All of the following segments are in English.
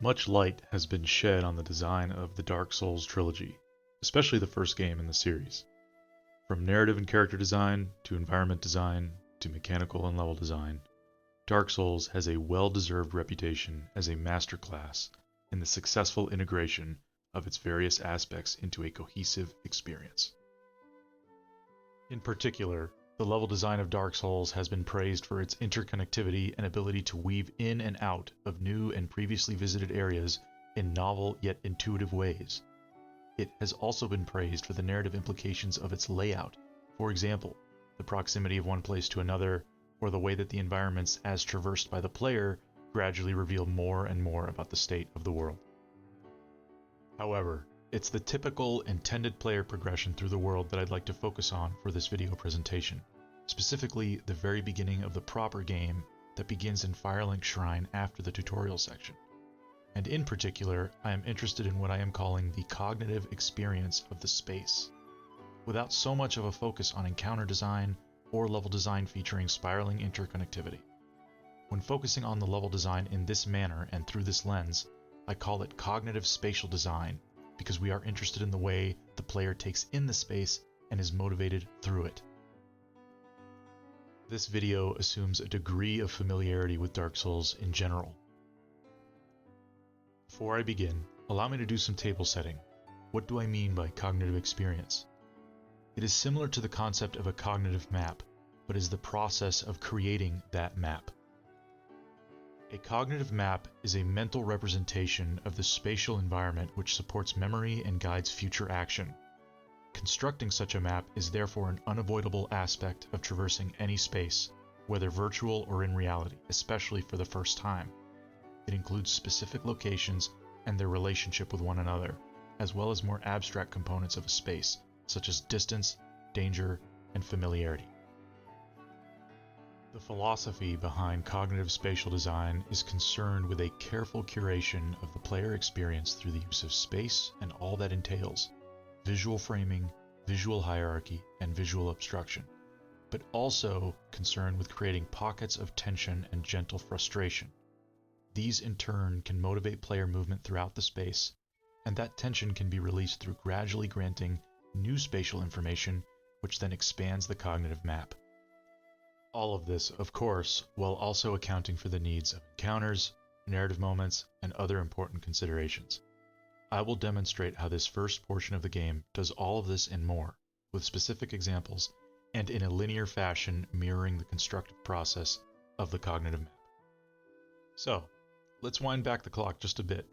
Much light has been shed on the design of the Dark Souls trilogy, especially the first game in the series. From narrative and character design, to environment design, to mechanical and level design, Dark Souls has a well-deserved reputation as a masterclass in the successful integration of its various aspects into a cohesive experience. In particular, the level design of Dark Souls has been praised for its interconnectivity and ability to weave in and out of new and previously visited areas in novel yet intuitive ways. It has also been praised for the narrative implications of its layout, for example, the proximity of one place to another, or the way that the environments as traversed by the player gradually reveal more and more about the state of the world. However, it's the typical intended player progression through the world that I'd like to focus on for this video presentation, specifically the very beginning of the proper game that begins in Firelink Shrine after the tutorial section. And in particular, I am interested in what I am calling the cognitive experience of the space, without so much of a focus on encounter design or level design featuring spiraling interconnectivity. When focusing on the level design in this manner and through this lens, I call it cognitive spatial design, because we are interested in the way the player takes in the space and is motivated through it. This video assumes a degree of familiarity with Dark Souls in general. Before I begin, allow me to do some table setting. What do I mean by cognitive experience? It is similar to the concept of a cognitive map, but is the process of creating that map. A cognitive map is a mental representation of the spatial environment which supports memory and guides future action. Constructing such a map is therefore an unavoidable aspect of traversing any space, whether virtual or in reality, especially for the first time. It includes specific locations and their relationship with one another, as well as more abstract components of a space, such as distance, danger, and familiarity. The philosophy behind cognitive spatial design is concerned with a careful curation of the player experience through the use of space and all that entails, visual framing, visual hierarchy, and visual obstruction, but also concerned with creating pockets of tension and gentle frustration. These in turn can motivate player movement throughout the space, and that tension can be released through gradually granting new spatial information, which then expands the cognitive map. All of this, of course, while also accounting for the needs of encounters, narrative moments, and other important considerations. I will demonstrate how this first portion of the game does all of this and more, with specific examples, and in a linear fashion mirroring the constructive process of the cognitive map. So, let's wind back the clock just a bit,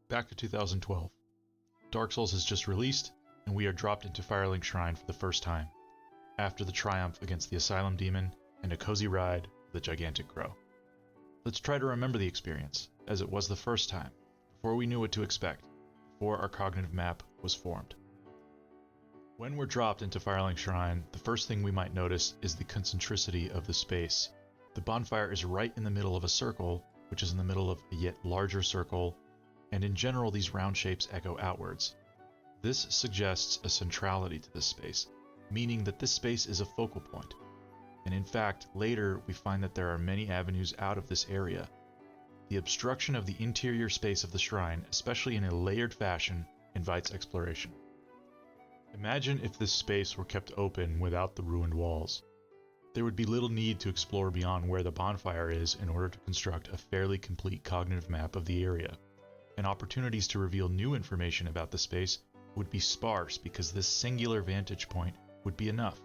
back to 2012. Dark Souls has just released, and we are dropped into Firelink Shrine for the first time, after the triumph against the Asylum Demon and a cozy ride with a gigantic crow. Let's try to remember the experience, as it was the first time, before we knew what to expect, before our cognitive map was formed. When we're dropped into Firelink Shrine, the first thing we might notice is the concentricity of the space. The bonfire is right in the middle of a circle, which is in the middle of a yet larger circle, and in general these round shapes echo outwards. This suggests a centrality to this space, meaning that this space is a focal point. And in fact, later we find that there are many avenues out of this area. The obstruction of the interior space of the shrine, especially in a layered fashion, invites exploration. Imagine if this space were kept open without the ruined walls. There would be little need to explore beyond where the bonfire is in order to construct a fairly complete cognitive map of the area, and opportunities to reveal new information about the space would be sparse because this singular vantage point would be enough.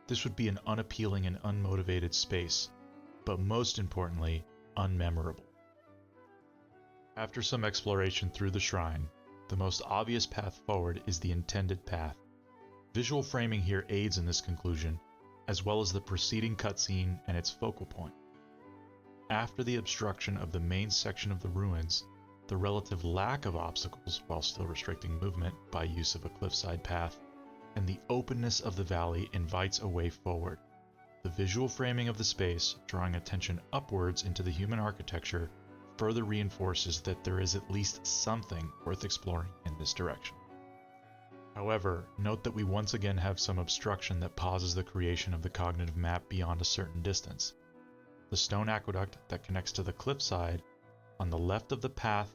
This would be an unappealing and unmotivated space, but most importantly, unmemorable. After some exploration through the shrine, the most obvious path forward is the intended path. Visual framing here aids in this conclusion, as well as the preceding cutscene and its focal point. After the obstruction of the main section of the ruins, the relative lack of obstacles while still restricting movement by use of a cliffside path, and the openness of the valley invites a way forward. The visual framing of the space, drawing attention upwards into the human architecture, further reinforces that there is at least something worth exploring in this direction. However, note that we once again have some obstruction that pauses the creation of the cognitive map beyond a certain distance. The stone aqueduct that connects to the cliffside on the left of the path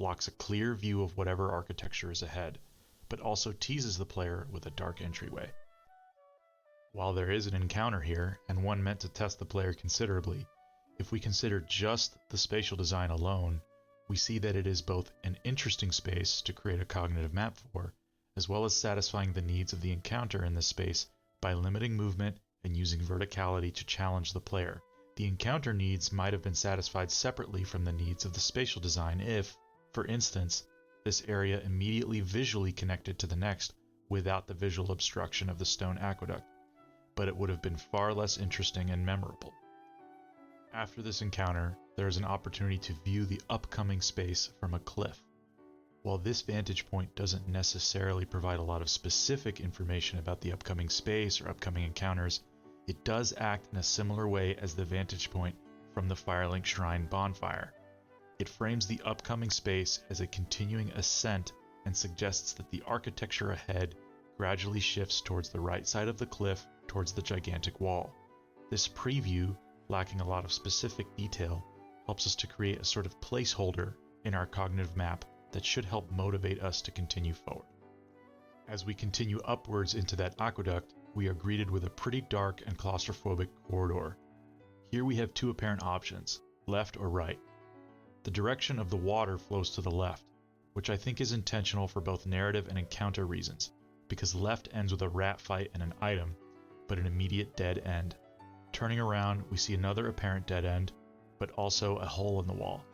blocks a clear view of whatever architecture is ahead, but also teases the player with a dark entryway. While there is an encounter here, and one meant to test the player considerably, if we consider just the spatial design alone, we see that it is both an interesting space to create a cognitive map for, as well as satisfying the needs of the encounter in this space by limiting movement and using verticality to challenge the player. The encounter needs might have been satisfied separately from the needs of the spatial design if, for instance, this area immediately visually connected to the next without the visual obstruction of the stone aqueduct, but it would have been far less interesting and memorable. After this encounter, there is an opportunity to view the upcoming space from a cliff. While this vantage point doesn't necessarily provide a lot of specific information about the upcoming space or upcoming encounters, it does act in a similar way as the vantage point from the Firelink Shrine bonfire. It frames the upcoming space as a continuing ascent and suggests that the architecture ahead gradually shifts towards the right side of the cliff towards the gigantic wall. This preview, lacking a lot of specific detail, helps us to create a sort of placeholder in our cognitive map that should help motivate us to continue forward. As we continue upwards into that aqueduct, we are greeted with a pretty dark and claustrophobic corridor. Here we have two apparent options, left or right. The direction of the water flows to the left, which I think is intentional for both narrative and encounter reasons, because left ends with a rat fight and an item, but an immediate dead end. Turning around, we see another apparent dead end, but also a hole in the wall.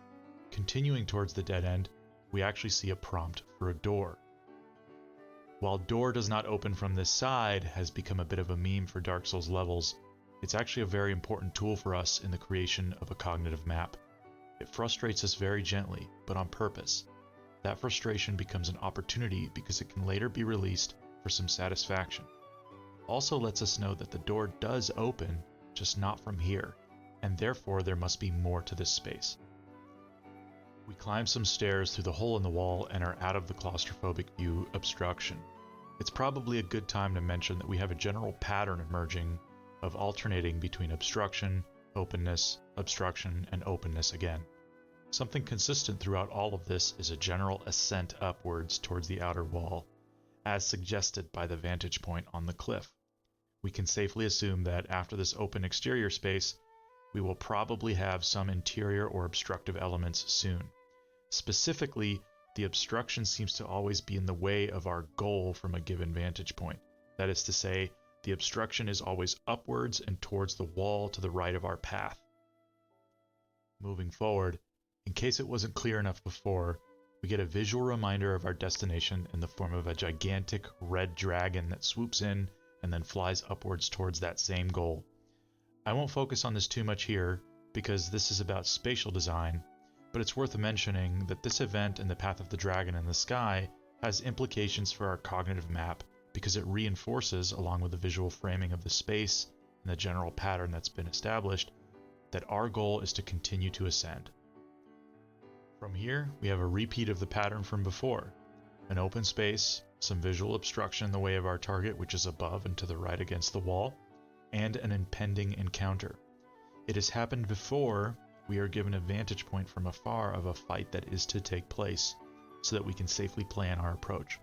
Continuing towards the dead end, we actually see a prompt for a door. While door does not open from this side has become a bit of a meme for Dark Souls levels, it's actually a very important tool for us in the creation of a cognitive map. It frustrates us very gently, but on purpose. That frustration becomes an opportunity because it can later be released for some satisfaction. It also lets us know that the door does open, just not from here, and therefore there must be more to this space. We climb some stairs through the hole in the wall and are out of the claustrophobic view obstruction. It's probably a good time to mention that we have a general pattern emerging of alternating between obstruction, openness, obstruction, and openness again. Something consistent throughout all of this is a general ascent upwards towards the outer wall, as suggested by the vantage point on the cliff. We can safely assume that after this open exterior space, we will probably have some interior or obstructive elements soon. Specifically, the obstruction seems to always be in the way of our goal from a given vantage point. That is to say, the obstruction is always upwards and towards the wall to the right of our path. Moving forward, in case it wasn't clear enough before, we get a visual reminder of our destination in the form of a gigantic red dragon that swoops in and then flies upwards towards that same goal. I won't focus on this too much here because this is about spatial design, but it's worth mentioning that this event in the Path of the Dragon in the Sky has implications for our cognitive map because it reinforces, along with the visual framing of the space and the general pattern that's been established, that our goal is to continue to ascend. From here, we have a repeat of the pattern from before. An open space, some visual obstruction in the way of our target, which is above and to the right against the wall, and an impending encounter. It has happened before. We are given a vantage point from afar of a fight that is to take place, so that we can safely plan our approach.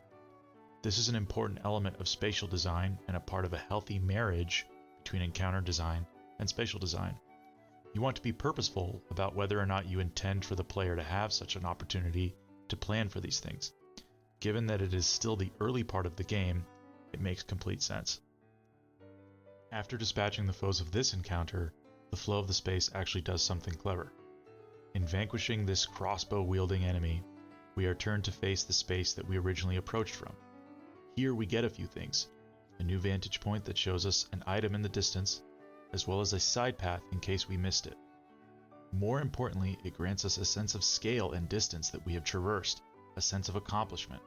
This is an important element of spatial design and a part of a healthy marriage between encounter design and spatial design. You want to be purposeful about whether or not you intend for the player to have such an opportunity to plan for these things. Given that it is still the early part of the game, it makes complete sense. After dispatching the foes of this encounter, the flow of the space actually does something clever. In vanquishing this crossbow-wielding enemy, we are turned to face the space that we originally approached from. Here we get a few things: a new vantage point that shows us an item in the distance, as well as a side path in case we missed it. More importantly, it grants us a sense of scale and distance that we have traversed, a sense of accomplishment.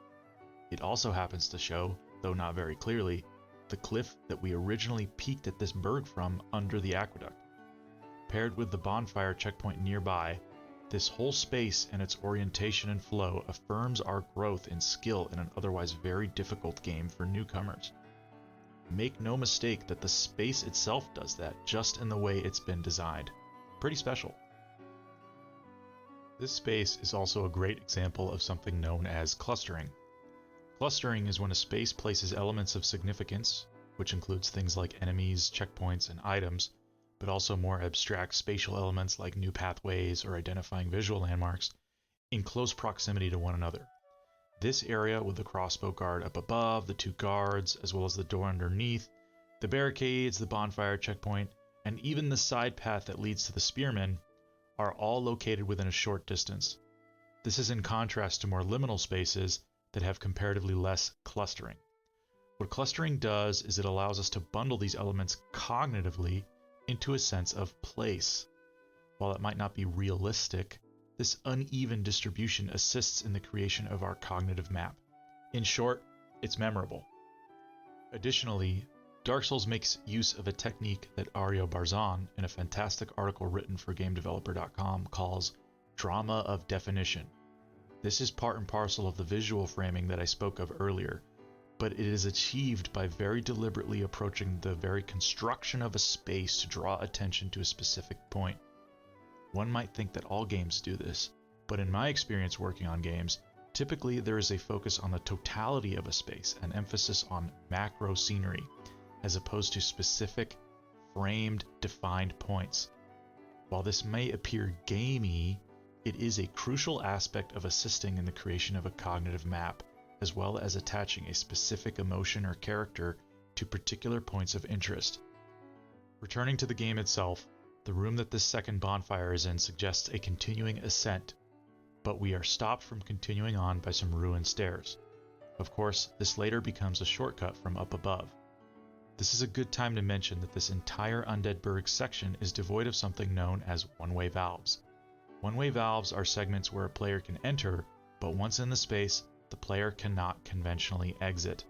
It also happens to show, though not very clearly, the cliff that we originally peeked at this burg from under the aqueduct. Paired with the bonfire checkpoint nearby, this whole space and its orientation and flow affirms our growth in skill in an otherwise very difficult game for newcomers. Make no mistake that the space itself does that just in the way it's been designed. Pretty special. This space is also a great example of something known as clustering. Clustering is when a space places elements of significance, which includes things like enemies, checkpoints, and items, but also more abstract spatial elements like new pathways or identifying visual landmarks, in close proximity to one another. This area with the crossbow guard up above, the two guards, as well as the door underneath, the barricades, the bonfire checkpoint, and even the side path that leads to the spearmen are all located within a short distance. This is in contrast to more liminal spaces that have comparatively less clustering. What clustering does is it allows us to bundle these elements cognitively into a sense of place. While it might not be realistic, this uneven distribution assists in the creation of our cognitive map. In short, it's memorable. Additionally, Dark Souls makes use of a technique that Ario Barzan, in a fantastic article written for GameDeveloper.com, calls drama of definition. This is part and parcel of the visual framing that I spoke of earlier, but it is achieved by very deliberately approaching the very construction of a space to draw attention to a specific point. One might think that all games do this, but in my experience working on games, typically there is a focus on the totality of a space, an emphasis on macro scenery, as opposed to specific, framed, defined points. While this may appear gamey, it is a crucial aspect of assisting in the creation of a cognitive map, as well as attaching a specific emotion or character to particular points of interest. Returning to the game itself, the room that this second bonfire is in suggests a continuing ascent, but we are stopped from continuing on by some ruined stairs. Of course, this later becomes a shortcut from up above. This is a good time to mention that this entire Undead Burg section is devoid of something known as one-way valves. One-way valves are segments where a player can enter, but once in the space, the player cannot conventionally exit.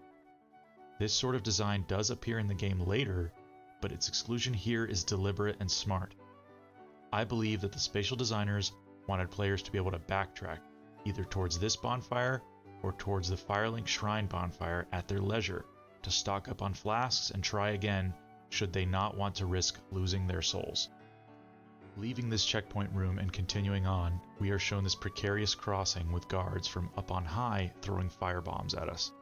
This sort of design does appear in the game later, but its exclusion here is deliberate and smart. I believe that the spatial designers wanted players to be able to backtrack, either towards this bonfire or towards the Firelink Shrine bonfire at their leisure, to stock up on flasks and try again should they not want to risk losing their souls. Leaving this checkpoint room and continuing on, we are shown this precarious crossing with guards from up on high throwing firebombs at us.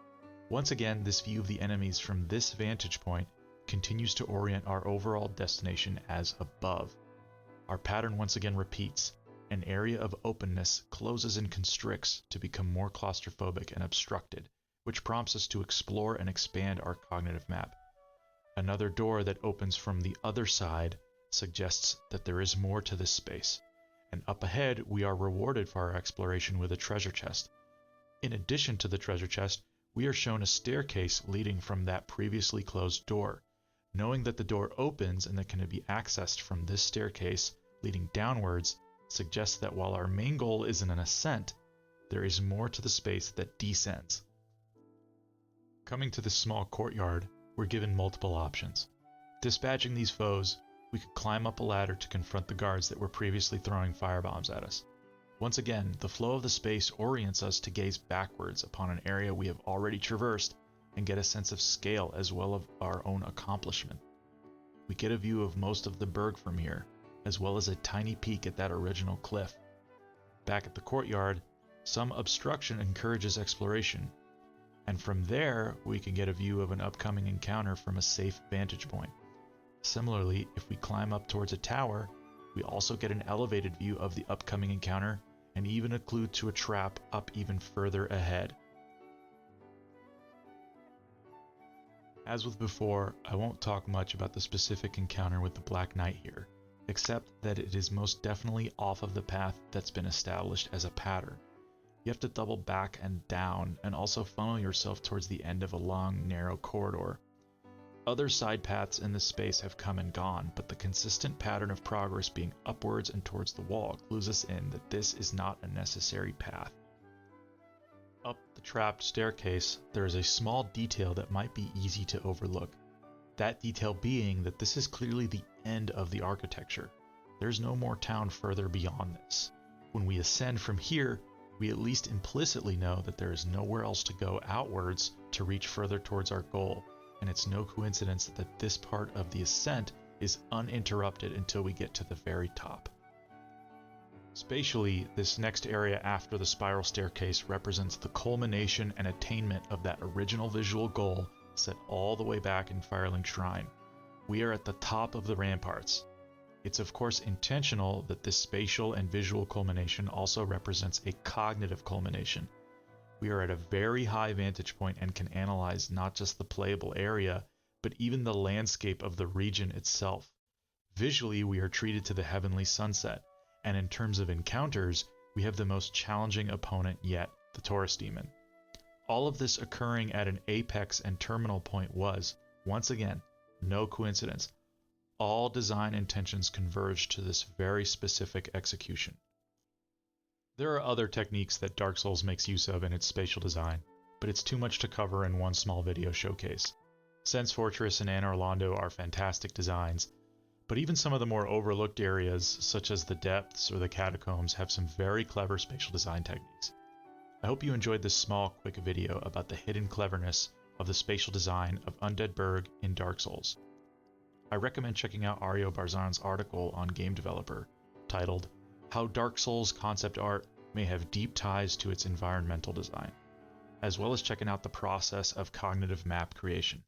Once again, this view of the enemies from this vantage point continues to orient our overall destination as above. Our pattern once again repeats. An area of openness closes and constricts to become more claustrophobic and obstructed, which prompts us to explore and expand our cognitive map. Another door that opens from the other side suggests that there is more to this space, and up ahead we are rewarded for our exploration with a treasure chest. In addition to the treasure chest, we are shown a staircase leading from that previously closed door. Knowing that the door opens and that can be accessed from this staircase leading downwards suggests that while our main goal is an ascent, there is more to the space that descends. Coming to this small courtyard, we're given multiple options. Dispatching these foes, we could climb up a ladder to confront the guards that were previously throwing firebombs at us. Once again, the flow of the space orients us to gaze backwards upon an area we have already traversed and get a sense of scale as well as our own accomplishment. We get a view of most of the Burg from here, as well as a tiny peek at that original cliff. Back at the courtyard, some obstruction encourages exploration, and from there we can get a view of an upcoming encounter from a safe vantage point. Similarly, if we climb up towards a tower, we also get an elevated view of the upcoming encounter and even a clue to a trap up even further ahead. As with before, I won't talk much about the specific encounter with the Black Knight here, except that it is most definitely off of the path that's been established as a pattern. You have to double back and down and also funnel yourself towards the end of a long, narrow corridor. Other side paths in this space have come and gone, but the consistent pattern of progress being upwards and towards the wall clues us in that this is not a necessary path. Up the trapped staircase, there is a small detail that might be easy to overlook. That detail being that this is clearly the end of the architecture. There's no more town further beyond this. When we ascend from here, we at least implicitly know that there is nowhere else to go outwards to reach further towards our goal, and it's no coincidence that this part of the ascent is uninterrupted until we get to the very top. Spatially, this next area after the spiral staircase represents the culmination and attainment of that original visual goal set all the way back in Firelink Shrine. We are at the top of the ramparts. It's of course intentional that this spatial and visual culmination also represents a cognitive culmination. We are at a very high vantage point and can analyze not just the playable area, but even the landscape of the region itself. Visually, we are treated to the heavenly sunset, and in terms of encounters, we have the most challenging opponent yet, the Taurus Demon. All of this occurring at an apex and terminal point was, once again, no coincidence. All design intentions converged to this very specific execution. There are other techniques that Dark Souls makes use of in its spatial design, but it's too much to cover in one small video showcase. Sense Fortress and Anor Londo are fantastic designs, but even some of the more overlooked areas, such as the depths or the catacombs, have some very clever spatial design techniques. I hope you enjoyed this small, quick video about the hidden cleverness of the spatial design of Undead Burg in Dark Souls. I recommend checking out Ario Barzan's article on Game Developer, titled How Dark Souls Concept Art May Have Deep Ties to Its Environmental Design, as well as checking out the process of cognitive map creation.